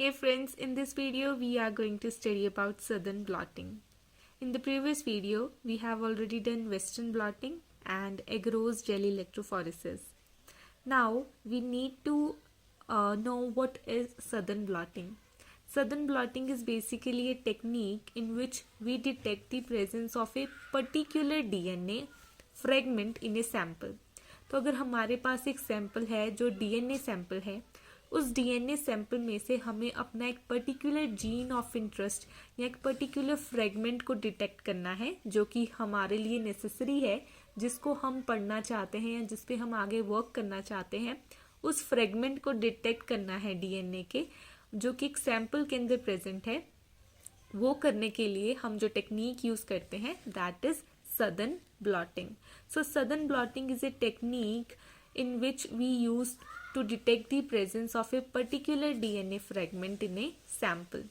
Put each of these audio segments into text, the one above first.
Hey friends, in this video we are going to study about southern blotting. In the previous video, we have already done western blotting and agarose gel electrophoresis. Now we need to know what is southern blotting. Southern blotting is basically a technique in which we detect the presence of a particular DNA fragment in a sample. तो अगर हमारे पास एक sample है जो DNA sample है, उस DNA sample में से हमें अपना एक पर्टिकुलर जीन ऑफ इंटरेस्ट या एक पर्टिकुलर फ्रेगमेंट को डिटेक्ट करना है जो कि हमारे लिए नेसेसरी है, जिसको हम पढ़ना चाहते हैं या जिस पे हम आगे वर्क करना चाहते हैं, उस फ्रेगमेंट को डिटेक्ट करना है डीएनए के, जो कि एक सैंपल के अंदर प्रेजेंट है. वो करने के लिए हम जो टेक्निक यूज करते हैं that is southern blotting. So southern blotting is a technique in which we use to detect the presence of a particular DNA fragment in a sample.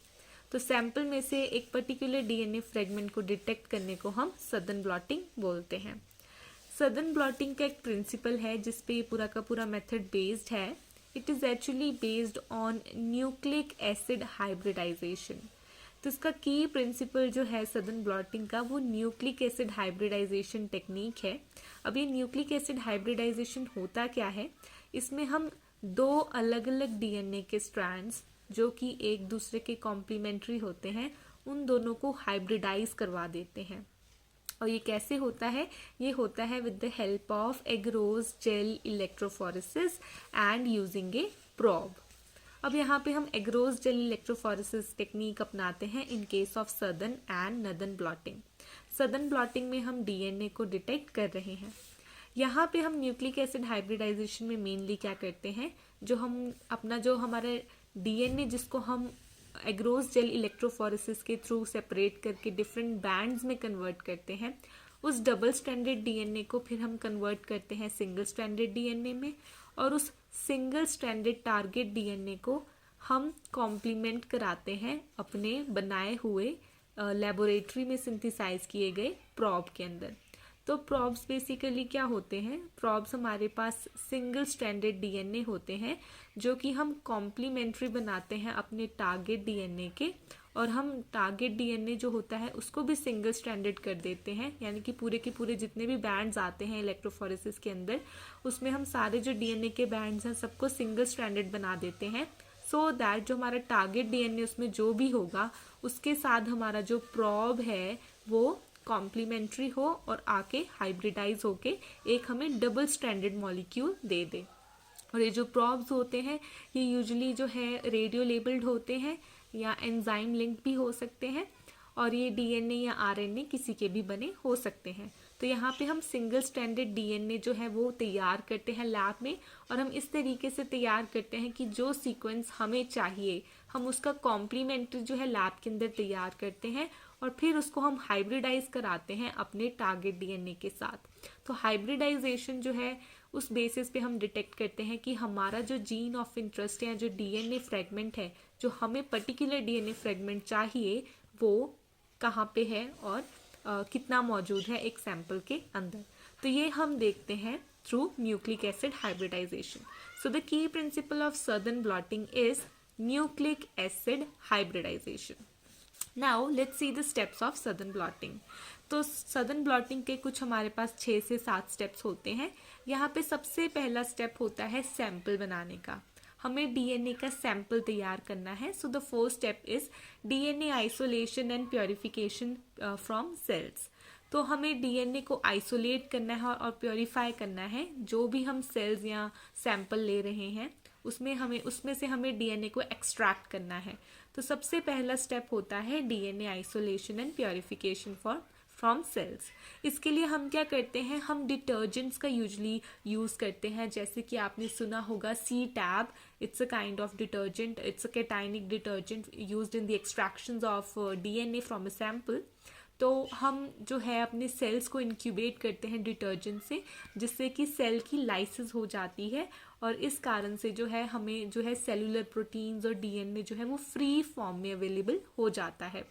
तो सैंपल में से एक पर्टिकुलर डीएनए फ्रेगमेंट को detect करने को हम southern blotting बोलते हैं. सदर्न ब्लॉटिंग का एक प्रिंसिपल है जिस पे ये पूरा का पूरा मेथड बेस्ड है. It is actually based on nucleic acid hybridization. तो इसका की प्रिंसिपल जो है सदर्न ब्लॉटिंग का वो न्यूक्लिक एसिड हाइब्रिडाइजेशन टेक्निक है. अब ये न्यूक्लिक एसिड हाइब्रिडाइजेशन होता क्या है, इसमें हम दो अलग अलग डीएनए के स्ट्रैंड्स जो कि एक दूसरे के कॉम्प्लीमेंट्री होते हैं उन दोनों को हाइब्रिडाइज करवा देते हैं. और ये कैसे होता है, ये होता है with the help of agarose gel electrophoresis and using A probe. अब यहाँ पे हम एगरोज जेल इलेक्ट्रोफोरेसिस टेक्निक अपनाते हैं in case of southern and northern blotting. Southern blotting में हम डीएनए को डिटेक्ट कर रहे हैं. यहाँ पे हम न्यूक्लिक एसिड हाइब्रिडाइजेशन में मेनली क्या करते हैं, जो हम अपना जो हमारा डीएनए जिसको हम एगरोज जेल इलेक्ट्रोफोरेसिस के थ्रू सेपरेट करके डिफरेंट बैंड्स में कन्वर्ट करते हैं, उस डबल स्ट्रैंडेड डीएनए को फिर हम कन्वर्ट करते हैं सिंगल स्ट्रैंडेड डीएनए में, और उस सिंगल स्ट्रैंडेड टारगेट डीएनए को हम कॉम्प्लीमेंट कराते हैं अपने बनाए हुए लेबोरेटरी में सिंथेसाइज किए गए प्रॉब के अंदर. तो प्रॉब्स बेसिकली क्या होते हैं, प्रॉब्स हमारे पास सिंगल स्ट्रैंडेड डीएनए होते हैं जो कि हम कॉम्प्लीमेंट्री बनाते हैं अपने टारगेट डीएनए के, और हम टारगेट डीएनए जो होता है उसको भी सिंगल स्ट्रैंडेड कर देते हैं. यानी कि पूरे के पूरे जितने भी बैंड्स आते हैं इलेक्ट्रोफोरेसिस के अंदर, उसमें हम सारे जो डीएनए के बैंड्स हैं सबको सिंगल स्ट्रैंडेड बना देते हैं, सो दैट जो हमारा टारगेट डीएनए उसमें जो भी होगा उसके साथ हमारा जो प्रॉब है वो कॉम्प्लीमेंट्री हो और आके हाइब्रिडाइज होके एक हमें डबल स्ट्रैंडेड मॉलिक्यूल दे दे. और ये जो प्रॉब्स होते हैं ये यूजुअली जो है रेडियो लेबल्ड होते हैं या एंजाइम लिंक भी हो सकते हैं, और ये डीएनए या आरएनए किसी के भी बने हो सकते हैं. तो यहाँ पे हम सिंगल स्ट्रैंडेड डीएनए जो है वो तैयार करते हैं लैब में, और हम इस तरीके से तैयार करते हैं कि जो सीक्वेंस हमें चाहिए हम उसका कॉम्प्लीमेंट्री जो है लैब के अंदर तैयार करते हैं, और फिर उसको हम हाइब्रिडाइज कराते हैं अपने टारगेट डीएनए के साथ. तो हाइब्रिडाइजेशन जो है उस बेसिस पे हम डिटेक्ट करते हैं कि हमारा जो जीन ऑफ इंटरेस्ट है, जो डीएनए फ्रेगमेंट है, जो हमें पर्टिकुलर डीएनए फ्रेगमेंट चाहिए वो कहाँ पे है और कितना मौजूद है एक सैंपल के अंदर. तो ये हम देखते हैं through nucleic acid hybridization. So the key principle of Southern blotting is nucleic acid hybridization. Now let's see the steps of Southern blotting. तो सदर्न ब्लॉटिंग के कुछ हमारे पास 6 से 7 स्टेप्स होते हैं. यहाँ पे सबसे पहला स्टेप होता है सैंपल बनाने का. हमें डीएनए का सैंपल तैयार करना है. So the first step is DNA isolation and purification from cells. तो हमें डीएनए को आइसोलेट करना है और प्योरीफाई करना है. जो भी हम सेल्स या सैंपल ले रहे हैं उसमें से हमें डीएनए को एक्सट्रैक्ट करना है. तो सबसे पहला स्टेप होता है DNA isolation and purification from cells. इसके लिए हम क्या करते हैं, हम डिटर्जेंट्स का यूजली यूज़ करते हैं. जैसे कि आपने सुना होगा CTAB, it's a kind of detergent, it's a cationic detergent used in the extractions of DNA from a sample. तो हम जो है अपने सेल्स को इंक्यूबेट करते हैं डिटर्जेंट से, जिससे कि सेल की लाइसिस हो जाती है, और इस कारण से जो है हमें जो है सेलुलर प्रोटीन्स और डीएनए जो है वो फ्री फॉर्म में अवेलेबल हो जाता है.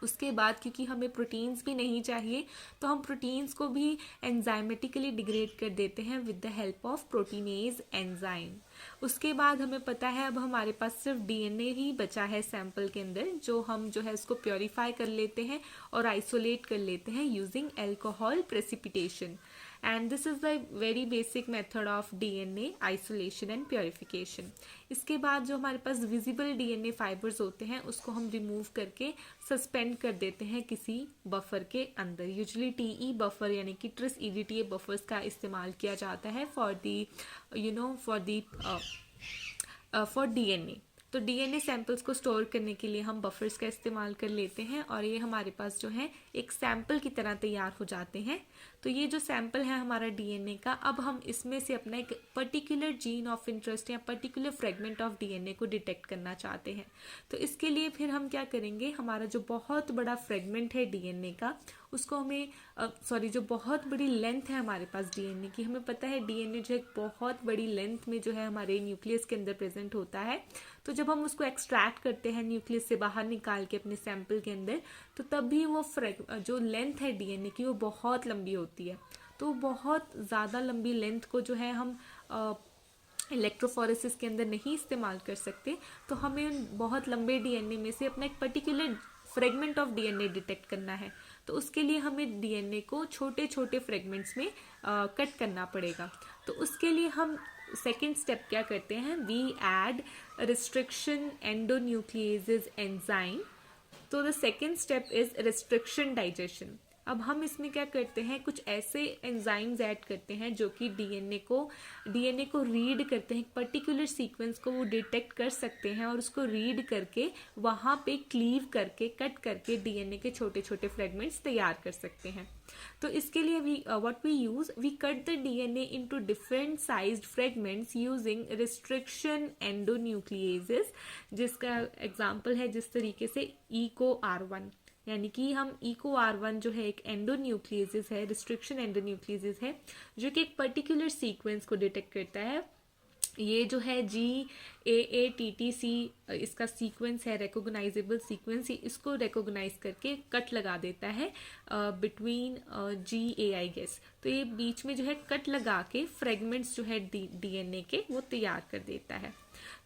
उसके बाद क्योंकि हमें प्रोटीन्स भी नहीं चाहिए तो हम प्रोटीन्स को भी एंजाइमेटिकली डिग्रेड कर देते हैं with the help of proteinase enzyme. उसके बाद हमें पता है अब हमारे पास सिर्फ डीएनए ही बचा है सैंपल के अंदर, जो हम जो है उसको प्योरीफाई कर लेते हैं और आइसोलेट कर लेते हैं using alcohol precipitation. And this is the very basic method of DNA isolation and purification. इसके बाद जो हमारे पास विजिबल डीएनए फाइबर्स होते हैं उसको हम रिमूव करके सस्पेंड कर देते हैं किसी बफर के अंदर। यूजुअली टीई बफर यानी कि ट्रिस ईडीटीए बफर्स का इस्तेमाल किया जाता है फॉर डीएनए। तो डीएनए सैंपल्स को स्टोर करने के लिए हम बफर्स का इस्तेमाल कर लेते हैं और ये हमारे पास जो है एक सैंपल की तरह तैयार हो जाते हैं। तो ये जो सैंपल है हमारा डीएनए का, अब हम इसमें से अपना एक पर्टिकुलर जीन ऑफ इंटरेस्ट या पर्टिकुलर फ्रेगमेंट ऑफ डीएनए को डिटेक्ट करना चाहते हैं। तो इसके लिए फिर हम क्या करेंगे, हमारा जो बहुत बड़ा फ्रेगमेंट है डीएनए का उसको हमें जो बहुत बड़ी लेंथ है हमारे पास डीएनए की, हमें पता है डीएनए जो एक बहुत बड़ी लेंथ में जो है हमारे न्यूक्लियस के अंदर प्रेजेंट होता है। तो जब हम उसको एक्सट्रैक्ट करते हैं न्यूक्लियस से बाहर निकाल के अपने सैंपल के अंदर, तो तब भी वो जो लेंथ है डीएनए की वो बहुत लंबी होती है। तो बहुत ज़्यादा लंबी लेंथ को जो है हम इलेक्ट्रोफोरेसिस के अंदर नहीं इस्तेमाल कर सकते। तो हमें बहुत लंबे डीएनए में से अपना एक particular fragment of DNA detect करना है। तो उसके लिए हमें डीएनए को छोटे छोटे फ्रेगमेंट्स में कट करना पड़ेगा। तो उसके लिए हम सेकेंड स्टेप क्या करते हैं, वी एड रिस्ट्रिक्शन एंडोन्यूक्लिएजेज एंजाइम। तो the second step is restriction digestion. अब हम इसमें क्या करते हैं, कुछ ऐसे एंजाइम्स ऐड करते हैं जो कि डीएनए को रीड करते हैं, पर्टिकुलर सीक्वेंस को वो डिटेक्ट कर सकते हैं और उसको रीड करके वहाँ पे क्लीव करके कट करके डीएनए के छोटे छोटे फ्रेगमेंट्स तैयार कर सकते हैं। तो इसके लिए we cut the DNA into different sized fragments using restriction endonucleases, जिसका एग्जांपल है जिस तरीके से EcoR1, यानी कि हम EcoR1 जो है एक एंडोन्यूक्लियस है, रिस्ट्रिक्शन एंडोन्यूक्लियस है, जो कि एक पर्टिकुलर सीक्वेंस को डिटेक्ट करता है। ये जो है GAATTC इसका सीक्वेंस है, रिकॉग्नाइजेबल सीक्वेंस, इसको रिकॉग्नाइज करके कट लगा देता है बिटवीन GAI गेस। तो ये बीच में जो है कट लगा के फ्रेगमेंट्स जो है डीएनए के वो तैयार कर देता है।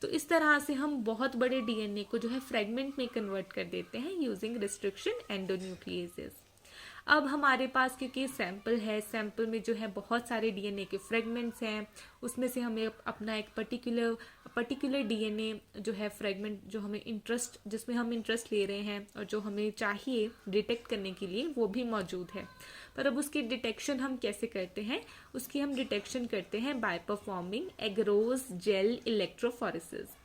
तो इस तरह से हम बहुत बड़े डीएनए को जो है फ्रेगमेंट में कन्वर्ट कर देते हैं यूजिंग रिस्ट्रिक्शन एंडोन्यूक्लिएजेस। अब हमारे पास क्योंकि सैंपल है, सैंपल में जो है बहुत सारे डीएनए के फ्रेगमेंट्स हैं, उसमें से हमें अपना एक पर्टिकुलर डीएनए जो है फ्रेगमेंट जिसमें हम इंटरेस्ट ले रहे हैं और जो हमें चाहिए डिटेक्ट करने के लिए वो भी मौजूद है। पर अब उसकी डिटेक्शन हम कैसे करते हैं, उसकी हम डिटेक्शन करते हैं by performing एग्रोज gel electrophoresis.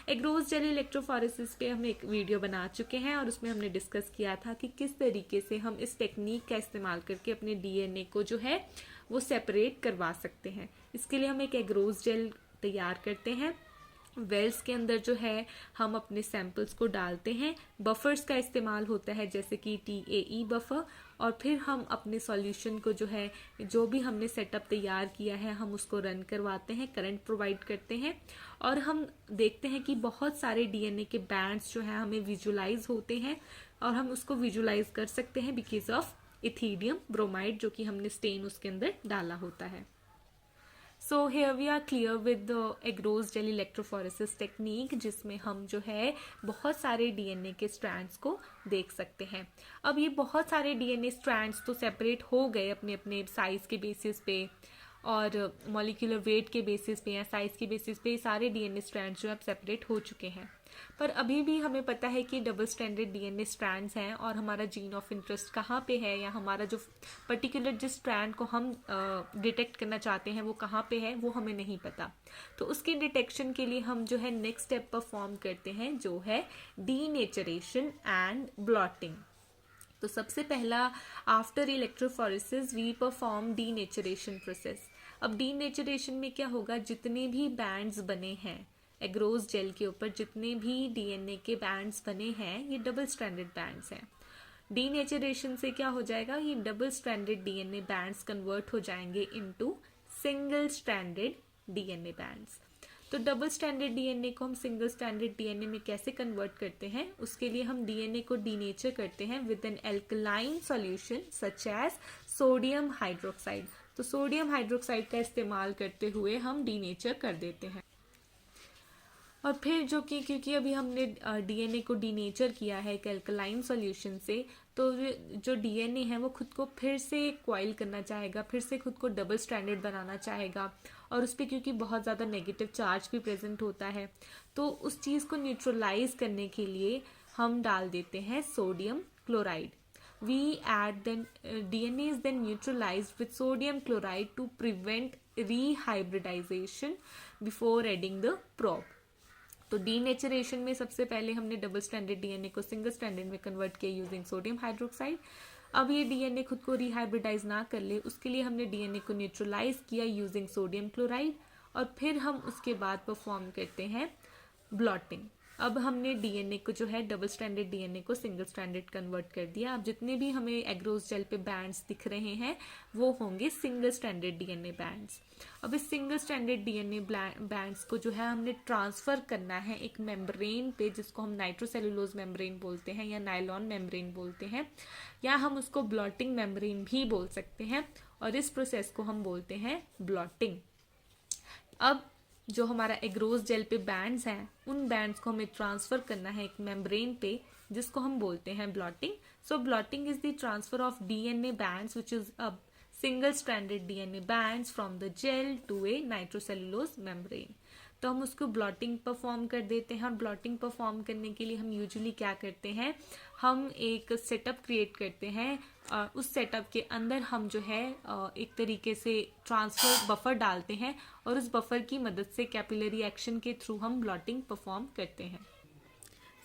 एग्रोज gel electrophoresis पे हम एक वीडियो बना चुके हैं और उसमें हमने डिस्कस किया था कि किस तरीके से हम इस टेक्निक का इस्तेमाल करके अपने डीएनए को जो है वो सेपरेट करवा सकते हैं। इसके लिए हम एक एग्रोज जेल तैयार करते हैं। वेल्स के अंदर जो है हम अपने सैंपल्स को डालते हैं, बफर्स का इस्तेमाल होता है जैसे कि TAE बफर, और फिर हम अपने सॉल्यूशन को जो है जो भी हमने सेटअप तैयार किया है हम उसको रन करवाते हैं, करंट प्रोवाइड करते हैं और हम देखते हैं कि बहुत सारे डीएनए के बैंड्स जो है हमें विजुलाइज होते हैं और हम उसको विजुलाइज कर सकते हैं बिकॉज ऑफ इथीडियम ब्रोमाइड जो कि हमने स्टेन उसके अंदर डाला होता है। So here we are clear with the एग्रोज gel electrophoresis technique, जिसमें हम जो है बहुत सारे डीएनए के स्ट्रैंड्स को देख सकते हैं। अब ये बहुत सारे डीएनए स्ट्रैंड्स तो सेपरेट हो गए अपने अपने साइज के बेसिस पे और मॉलिक्यूलर वेट के बेसिस पे या साइज के बेसिस पे सारे डीएनए स्ट्रैंड्स जो अब सेपरेट हो चुके हैं। पर अभी भी हमें पता है कि डबल स्ट्रैंडेड डीएनए स्ट्रैंड्स हैं और हमारा जीन ऑफ इंटरेस्ट कहाँ पे है या हमारा जो पर्टिकुलर जिस स्ट्रैंड को हम डिटेक्ट करना चाहते हैं वो कहाँ पे है वो हमें नहीं पता। तो उसकी डिटेक्शन के लिए हम जो है नेक्स्ट स्टेप परफॉर्म करते हैं जो है डीनेचरेशन एंड ब्लॉटिंग। तो सबसे पहला after electrophoresis we perform denaturation process. अब डीनेचरेशन में क्या होगा, जितने भी बैंड्स बने हैं एग्रोज जेल के ऊपर, जितने भी डीएनए के बैंड्स बने हैं ये डबल स्ट्रैंडेड बैंड्स हैं। डीनेचरेशन से क्या हो जाएगा, ये double stranded DNA bands convert हो जाएंगे into single stranded DNA bands. तो डबल स्टैंडर्ड डीएनए को हम सिंगल स्टैंडर्ड डीएनए में कैसे कन्वर्ट करते हैं, उसके लिए हम डीएनए को डीनेचर करते हैं with an alkaline solution such as sodium hydroxide. तो सोडियम हाइड्रोक्साइड का इस्तेमाल करते हुए हम डीनेचर कर देते हैं। और फिर जो कि क्योंकि अभी हमने डीएनए को डीनेचर किया है एक एल्कलाइन सॉल्यूशन से, तो जो डीएनए है वो खुद को फिर से कॉइल करना चाहेगा, फिर से खुद को डबल स्टैंडर्ड बनाना चाहेगा, और उस पर क्योंकि बहुत ज़्यादा नेगेटिव चार्ज भी प्रेजेंट होता है, तो उस चीज़ को न्यूट्रलाइज करने के लिए हम डाल देते हैं sodium chloride. We add then DNA is then neutralized with sodium chloride to prevent rehybridization before adding the probe। तो डीनेचरेशन में सबसे पहले हमने डबल स्टैंडर्ड डीएनए को सिंगल स्टैंडर्ड में कन्वर्ट किया यूजिंग सोडियम हाइड्रोक्साइड। अब ये डीएनए खुद को रिहाइब्रिडाइज ना कर ले, उसके लिए हमने डीएनए को न्यूट्रलाइज किया यूजिंग सोडियम क्लोराइड, और फिर हम उसके बाद परफॉर्म करते हैं ब्लॉटिंग। अब हमने डीएनए को जो है डबल स्टैंडर्ड डीएनए को सिंगल स्टैंडर्ड कन्वर्ट कर दिया। अब जितने भी हमें एग्रोस जेल पे बैंड्स दिख रहे हैं वो होंगे सिंगल स्टैंडर्ड डीएनए बैंड्स। अब इस सिंगल स्टैंडर्ड डीएनए बैंड्स को जो है हमने ट्रांसफर करना है एक मेम्ब्रेन पे, जिसको हम नाइट्रोसेलुलोज मेम्ब्रेन बोलते हैं या नायलॉन मेम्ब्रेन बोलते हैं, या हम उसको ब्लॉटिंग मेम्ब्रेन भी बोल सकते हैं, और इस प्रोसेस को हम बोलते हैं ब्लॉटिंग। अब जो हमारा एग्रोस जेल पे बैंड्स हैं, उन बैंड्स को हमें ट्रांसफर करना है एक मेम्ब्रेन पे, जिसको हम बोलते हैं blotting. So blotting is the transfer of DNA bands which is a single stranded DNA bands from the gel to a nitrocellulose membrane. तो हम उसको ब्लॉटिंग परफॉर्म कर देते हैं, और ब्लॉटिंग परफॉर्म करने के लिए हम यूजुअली क्या करते हैं, हम एक सेटअप क्रिएट करते हैं, उस सेटअप के अंदर हम जो है एक तरीके से ट्रांसफर बफर डालते हैं, और उस बफर की मदद से कैपिलरी एक्शन के थ्रू हम ब्लॉटिंग परफॉर्म करते हैं।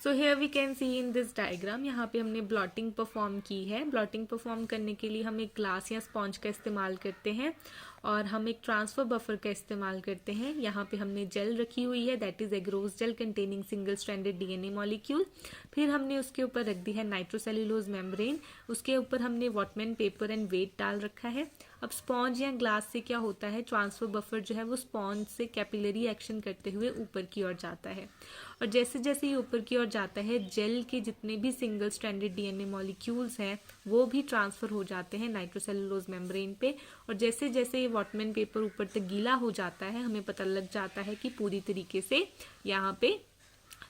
So here we can see in this diagram, यहाँ पे हमने ब्लॉटिंग परफॉर्म की है। ब्लॉटिंग परफॉर्म करने के लिए हम एक ग्लास या स्पॉन्ज का इस्तेमाल करते हैं, और हम एक ट्रांसफर बफर का इस्तेमाल करते हैं। यहाँ पे हमने जेल रखी हुई है, that is agarose gel containing single stranded DNA molecule. फिर हमने उसके ऊपर रख दी है नाइट्रोसेलुलोज मेम्ब्रेन, उसके ऊपर हमने वॉटमैन पेपर एंड वेट डाल रखा है। अब स्पॉन्ज या ग्लास से क्या होता है, ट्रांसफर बफर जो है वो स्पॉन्ज से कैपिलरी एक्शन करते हुए ऊपर की ओर जाता है, और जैसे जैसे ये ऊपर की ओर जाता है जेल के जितने भी सिंगल स्ट्रैंडेड डीएनए मॉलिक्यूल्स हैं वो भी ट्रांसफर हो जाते हैं नाइट्रोसेलुलोज मेम्ब्रेन पे, और जैसे जैसे ये वॉटमैन पेपर ऊपर तक गीला हो जाता है हमें पता लग जाता है कि पूरी तरीके से यहाँ पे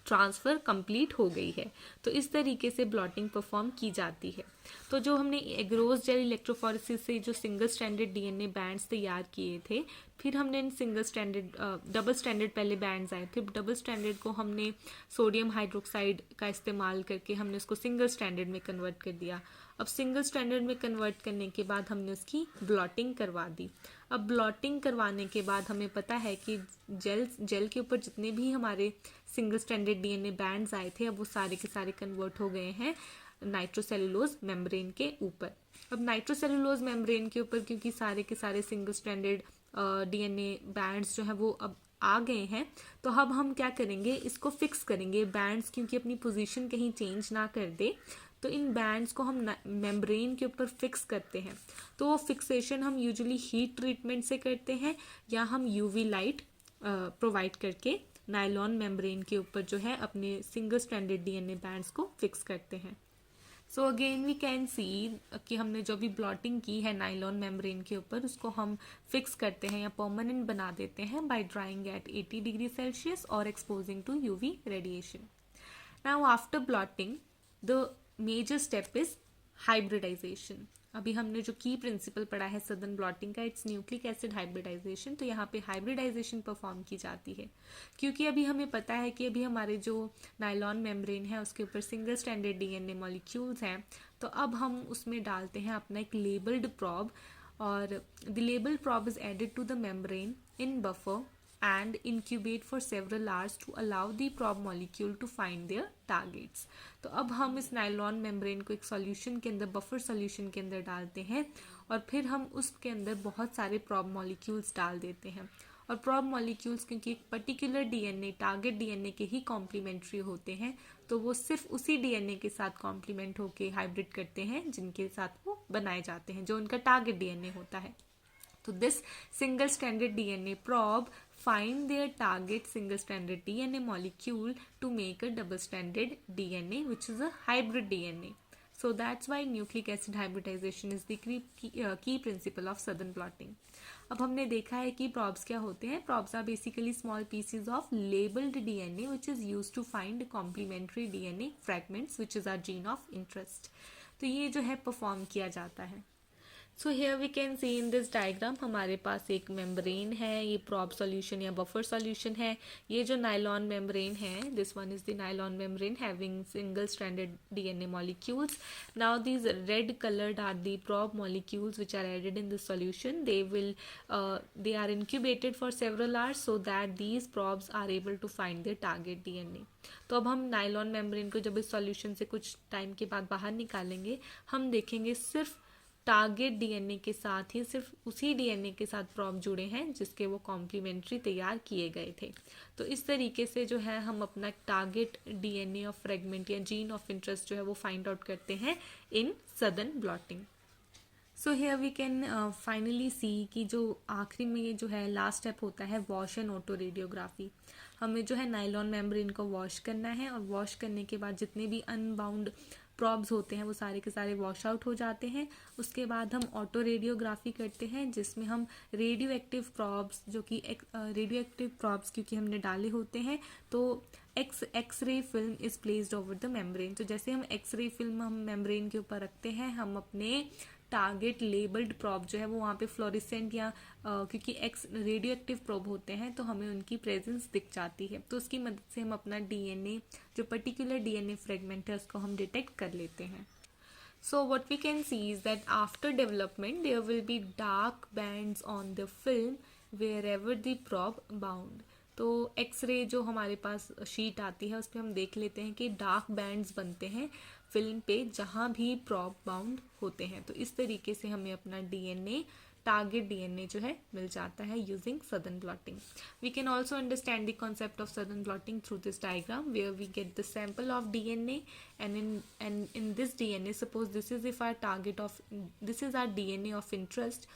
ट्रांसफर कंप्लीट हो गई है। तो इस तरीके से ब्लॉटिंग परफॉर्म की जाती है। तो जो हमने एग्रोस जेल इलेक्ट्रोफोरेसिस से जो सिंगल स्टैंडर्ड डीएनए बैंड्स तैयार किए थे, फिर हमने in single standard double standard पहले बैंड्स आए, फिर डबल स्टैंडर्ड को हमने सोडियम हाइड्रोक्साइड का इस्तेमाल करके हमने उसको सिंगल स्टैंडर्ड में कन्वर्ट कर दिया। अब सिंगल स्टैंडर्ड में कन्वर्ट करने के बाद हमने उसकी ब्लॉटिंग करवा दी। अब ब्लॉटिंग करवाने के बाद हमें पता है कि जेल के ऊपर जितने भी हमारे सिंगल स्टैंडर्ड डीएनए बैंड्स आए थे अब वो सारे के सारे कन्वर्ट हो गए हैं नाइट्रोसेलुलोज मेम्ब्रेन के ऊपर। अब नाइट्रोसेलुलोज मेम्ब्रेन के ऊपर क्योंकि सारे के सारे सिंगल स्टैंडर्ड डीएनए बैंड्स जो है वो अब आ गए हैं, तो अब हम क्या करेंगे, इसको फिक्स करेंगे। बैंड्स क्योंकि अपनी पोजीशन कहीं चेंज ना कर दे, तो इन बैंड्स को हम मेम्ब्रेन के ऊपर फिक्स करते हैं। तो वो फिक्सेशन हम यूजुअली हीट ट्रीटमेंट से करते हैं, या हम यूवी लाइट प्रोवाइड करके नायलॉन मेम्ब्रेन के ऊपर जो है अपने सिंगल स्ट्रैंडेड डीएनए बैंड्स को फिक्स करते हैं। So again we can see कि हमने जो भी ब्लॉटिंग की है नायलॉन मेम्ब्रेन के ऊपर उसको हम फिक्स करते हैं या परमानेंट बना देते हैं by drying at 80 degree Celsius और exposing to UV radiation. Now after blotting the major step is hybridization. अभी हमने जो की प्रिंसिपल पढ़ा है सदर्न ब्लॉटिंग का, इट्स न्यूक्लिक एसिड हाइब्रिडाइजेशन। तो यहाँ पे हाइब्रिडाइजेशन परफॉर्म की जाती है, क्योंकि अभी हमें पता है कि अभी हमारे जो नायलॉन मेम्ब्रेन है उसके ऊपर सिंगल स्टैंडर्ड डीएनए मॉलिक्यूल्स हैं, तो अब हम उसमें डालते हैं अपना एक लेबल्ड प्रॉब, और the labelled probe is added to the membrane in buffer and incubate for several hours to allow the probe molecule to find their targets। तो अब हम इस नायलॉन मेम्ब्रेन को एक सॉल्यूशन के अंदर, बफर सॉल्यूशन के अंदर डालते हैं, और फिर हम उसके अंदर बहुत सारे प्रॉब मॉलिक्यूल्स डाल देते हैं। और प्रॉब मॉलिक्यूल्स क्योंकि एक पर्टिकुलर डीएनए टारगेट डीएनए के ही कॉम्प्लीमेंट्री होते हैं, तो वो सिर्फ उसी डीएनए के साथ कॉम्प्लीमेंट होके हाइब्रिड करते हैं जिनके साथ वो बनाए जाते हैं, जो उनका टारगेट डीएनए होता है। तो this single stranded DNA probe find their target single-stranded DNA molecule to make a double-stranded DNA, which is a hybrid DNA. So that's why nucleic acid hybridization is the key principle of southern blotting. अब हमने देखा है कि probes क्या होते हैं. Probes are basically small pieces of labeled DNA which is used to find complementary DNA fragments which is our gene of interest. तो ये जो है perform किया जाता है. So here we can see in this diagram हमारे पास एक मेम्ब्रेन है, ये प्रॉब सॉल्यूशन या बफर सॉल्यूशन है. ये जो नाइलॉन मेम्ब्रेन है, this one is the nylon membrane having single stranded DNA molecules. Now these red coloured are the probe molecules which are added in the solution. They are incubated for several hours so that these probes are able to find their target DNA. तो अब हम nylon membrane को जब इस solution से कुछ time के बाद बाहर निकालेंगे, हम देखेंगे सिर्फ टारगेट डीएनए के साथ ही सिर्फ उसी डीएनए के साथ प्रॉब जुड़े हैं जिसके वो कॉम्प्लीमेंट्री तैयार किए गए थे. तो इस तरीके से जो है हम अपना टारगेट डीएनए ऑफ फ्रेगमेंट या जीन ऑफ इंटरेस्ट जो है वो फाइंड आउट करते हैं in southern blotting. So here we can finally see कि जो आखिरी में ये जो है लास्ट स्टेप होता है वॉश एंड ऑटो रेडियोग्राफी. हमें जो है नाइलॉन मेम्ब्रेन को वॉश करना है और वॉश करने के बाद जितने भी अनबाउंड प्रॉब्स होते हैं वो सारे के सारे वॉश आउट हो जाते हैं. उसके बाद हम ऑटो रेडियोग्राफी करते हैं जिसमें हम रेडियो एक्टिव प्रॉब्स जो कि रेडियो एक्टिव प्रॉब्स क्योंकि हमने डाले होते हैं तो X-ray film is placed over the membrane. तो जैसे हम एक्सरे फिल्म हम मेम्ब्रेन के ऊपर रखते हैं, हम अपने टारगेट लेबल्ड प्रॉब जो है वो वहाँ पे फ्लोरिसेंट या क्योंकि रेडियो एक्टिव प्रॉब होते हैं तो हमें उनकी प्रेजेंस दिख जाती है. तो उसकी मदद से हम अपना डीएनए जो पर्टिकुलर डीएनए फ्रेगमेंट है उसको हम डिटेक्ट कर लेते हैं. So what we can see is that after development there will be dark bands on the film wherever the probe bound. तो एक्सरे जो हमारे पास शीट आती है उस पर हम देख लेते हैं कि डार्क बैंड्स बनते हैं फिल्म पे जहाँ भी प्रॉब बाउंड होते हैं. तो इस तरीके से हमें अपना डीएनए टारगेट डीएनए जो है मिल जाता है using Southern blotting. We can also understand the concept of Southern blotting through this diagram where we get the sample of DNA and in this DNA suppose this is our DNA of interest.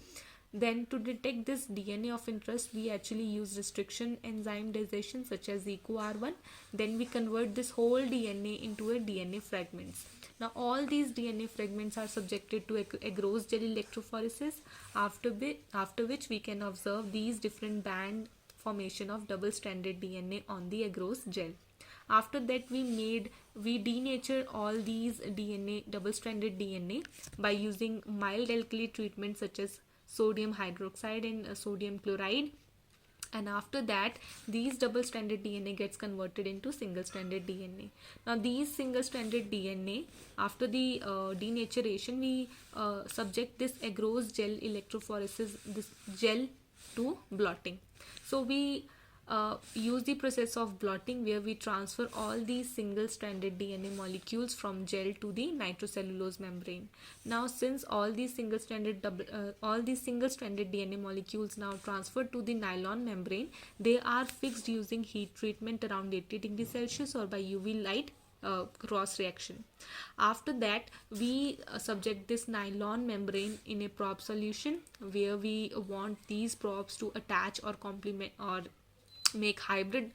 Then to detect this DNA of interest we actually use restriction enzyme digestion such as EcoR1. Then we convert this whole DNA into a DNA fragments. Now all these DNA fragments are subjected to agarose gel electrophoresis after which we can observe these different band formation of double stranded DNA on the agarose gel. After that we denature all these double stranded DNA by using mild alkali treatment such as sodium hydroxide and sodium chloride, and after that these double stranded DNA gets converted into single stranded DNA. Now these single stranded DNA after the denaturation we subject this agarose gel electrophoresis, this gel, to blotting. So we use the process of blotting where we transfer all these single stranded DNA molecules from gel to the nitrocellulose membrane. Now since all these single stranded DNA molecules now transferred to the nylon membrane, they are fixed using heat treatment around 80 degrees Celsius or by UV light cross reaction. After that we subject this nylon membrane in a probe solution where we want these probes to attach or complement or make hybrid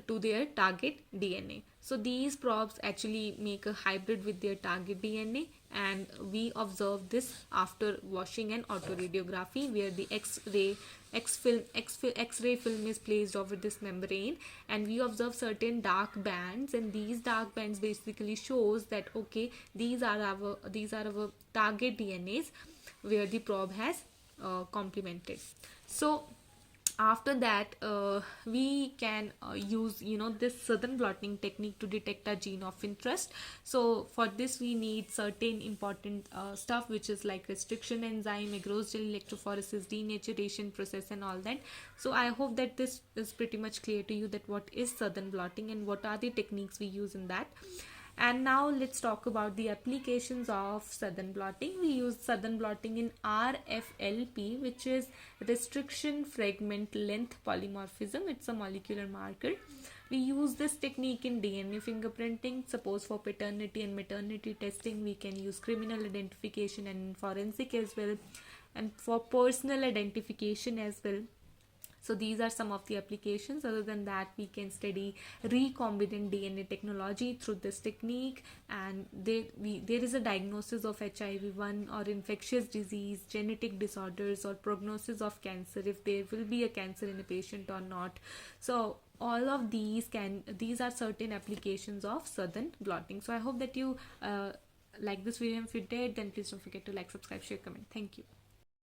to their target DNA. So these probes actually make a hybrid with their target DNA, and we observe this after washing and autoradiography where the X-ray film is placed over this membrane, and we observe certain dark bands, and these dark bands basically shows that okay, these are our target DNAs where the probe has complemented. So after that we can use this southern blotting technique to detect a gene of interest. So for this we need certain important stuff which is like restriction enzyme, agarose gel electrophoresis, denaturation process and all that. So I hope that this is pretty much clear to you that what is southern blotting and what are the techniques we use in that. And now let's talk about the applications of southern blotting. We use southern blotting in RFLP, which is restriction fragment length polymorphism. It's a molecular marker. We use this technique in DNA fingerprinting. Suppose for paternity and maternity testing, we can use criminal identification and forensic as well, and for personal identification as well. So these are some of the applications. Other than that, we can study recombinant DNA technology through this technique, and there is a diagnosis of HIV-1 or infectious disease, genetic disorders, or prognosis of cancer, if there will be a cancer in a patient or not. So all of these are certain applications of Southern blotting. So I hope that you like this video. If you did, then please don't forget to like, subscribe, share, comment. Thank you.